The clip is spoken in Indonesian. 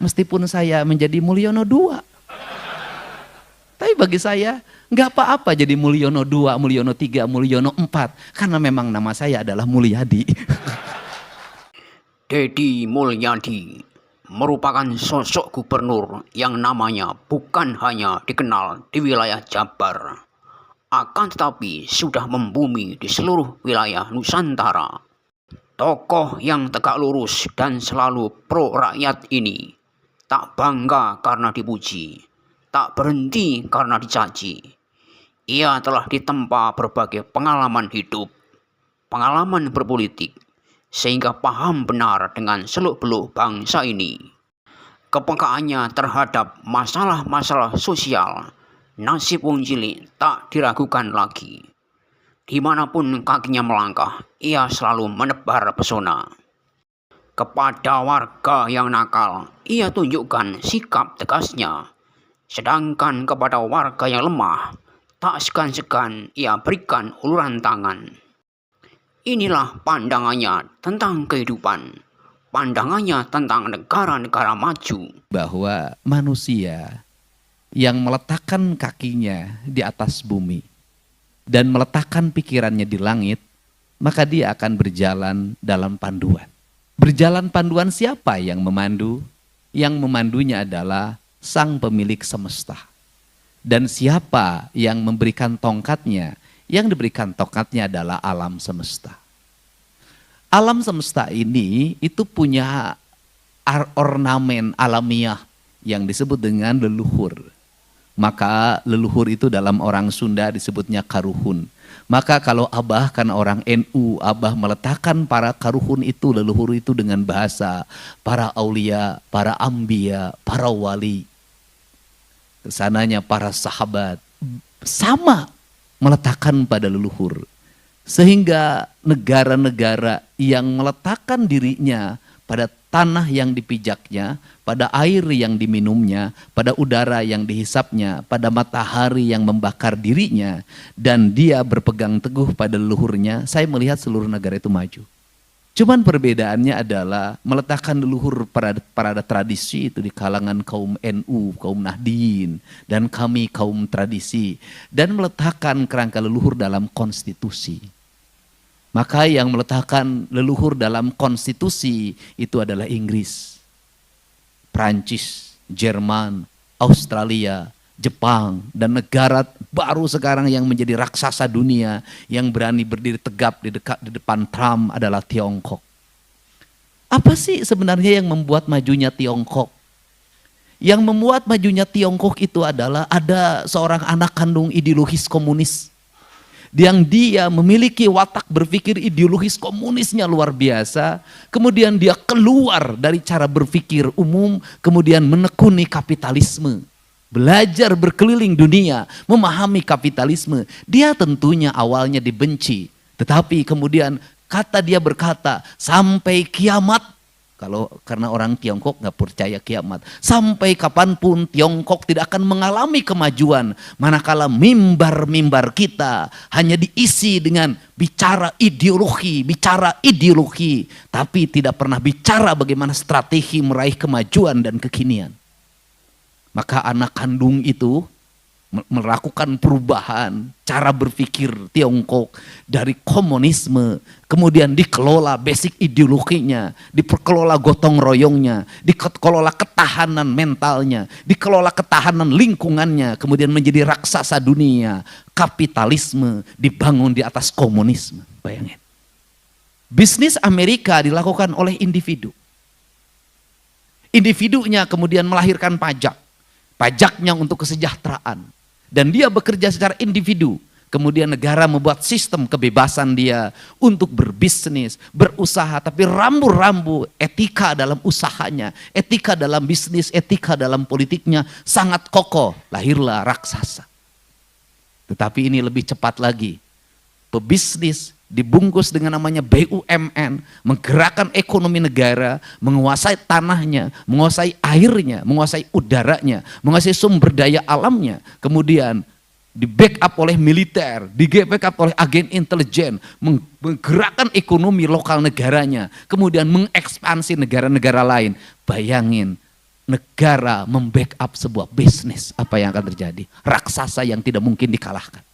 Meskipun saya menjadi Mulyono II. Tapi bagi saya nggak apa-apa jadi Mulyono II, Mulyono III, Mulyono IV. Karena memang nama saya adalah Mulyadi. Deddy Mulyadi merupakan sosok gubernur yang namanya bukan hanya dikenal di wilayah Jabar, akan tetapi sudah membumi di seluruh wilayah Nusantara. Tokoh yang tegak lurus dan selalu pro rakyat ini tak bangga karena dipuji, tak berhenti karena dicaci. Ia telah ditempa berbagai pengalaman hidup, pengalaman berpolitik, sehingga paham benar dengan seluk-beluk bangsa ini. Kepekaannya terhadap masalah-masalah sosial, nasib wong cilik tak diragukan lagi. Dimanapun kakinya melangkah, ia selalu menebar pesona. Kepada warga yang nakal, ia tunjukkan sikap tegasnya. Sedangkan kepada warga yang lemah, tak segan-segan ia berikan uluran tangan. Inilah pandangannya tentang kehidupan, pandangannya tentang negara-negara maju. Bahwa manusia yang meletakkan kakinya di atas bumi dan meletakkan pikirannya di langit, maka dia akan berjalan dalam panduan. Berjalan panduan siapa yang memandu? Yang memandunya adalah Sang Pemilik semesta. Dan siapa yang memberikan tongkatnya? Yang diberikan tongkatnya adalah alam semesta. Alam semesta ini itu punya ornamen alamiah yang disebut dengan leluhur. Maka leluhur itu dalam orang Sunda disebutnya karuhun. Maka kalau Abah karena orang NU, Abah meletakkan para karuhun itu, leluhur itu dengan bahasa para aulia, para ambia, para wali. Kesananya para sahabat sama meletakkan pada leluhur. Sehingga negara-negara yang meletakkan dirinya pada tanah yang dipijaknya, pada air yang diminumnya, pada udara yang dihisapnya, pada matahari yang membakar dirinya, dan dia berpegang teguh pada leluhurnya, saya melihat seluruh negara itu maju. Cuman perbedaannya adalah meletakkan leluhur pada tradisi itu di kalangan kaum NU, kaum Nahdien, dan kami kaum tradisi, dan meletakkan kerangka leluhur dalam konstitusi. Maka yang meletakkan leluhur dalam konstitusi itu adalah Inggris, Prancis, Jerman, Australia, Jepang, dan negara baru sekarang yang menjadi raksasa dunia yang berani berdiri tegap di depan Trump adalah Tiongkok. Apa sih sebenarnya yang membuat majunya Tiongkok? Yang membuat majunya Tiongkok itu adalah ada seorang anak kandung ideologis komunis. Yang dia memiliki watak berpikir ideologis komunisnya luar biasa, kemudian dia keluar dari cara berpikir umum, kemudian menekuni kapitalisme, belajar berkeliling dunia, memahami kapitalisme. Dia tentunya awalnya dibenci, tetapi kemudian dia berkata, sampai kiamat. Karena orang Tiongkok nggak percaya kiamat. Sampai kapanpun Tiongkok tidak akan mengalami kemajuan. Manakala mimbar-mimbar kita hanya diisi dengan bicara ideologi. Tapi tidak pernah bicara bagaimana strategi meraih kemajuan dan kekinian. Maka anak kandung itu melakukan perubahan cara berpikir Tiongkok dari komunisme, kemudian dikelola basic ideologinya, dikelola gotong royongnya, dikelola ketahanan mentalnya, dikelola ketahanan lingkungannya, kemudian menjadi raksasa dunia. Kapitalisme dibangun di atas komunisme. Bayangin. Bisnis Amerika dilakukan oleh individu. Individunya kemudian melahirkan pajak. Pajaknya untuk kesejahteraan. Dan dia bekerja secara individu. Kemudian negara membuat sistem kebebasan dia untuk berbisnis, berusaha. Tapi rambu-rambu etika dalam usahanya, etika dalam bisnis, etika dalam politiknya sangat kokoh. Lahirlah raksasa. Tetapi ini lebih cepat lagi. Pebisnis dibungkus dengan namanya BUMN, menggerakkan ekonomi negara, menguasai tanahnya, menguasai airnya, menguasai udaranya, menguasai sumber daya alamnya, kemudian di backup oleh militer, di backup oleh agen intelijen, menggerakkan ekonomi lokal negaranya, kemudian mengekspansi negara-negara lain. Bayangin, negara membackup sebuah bisnis, apa yang akan terjadi? Raksasa yang tidak mungkin dikalahkan.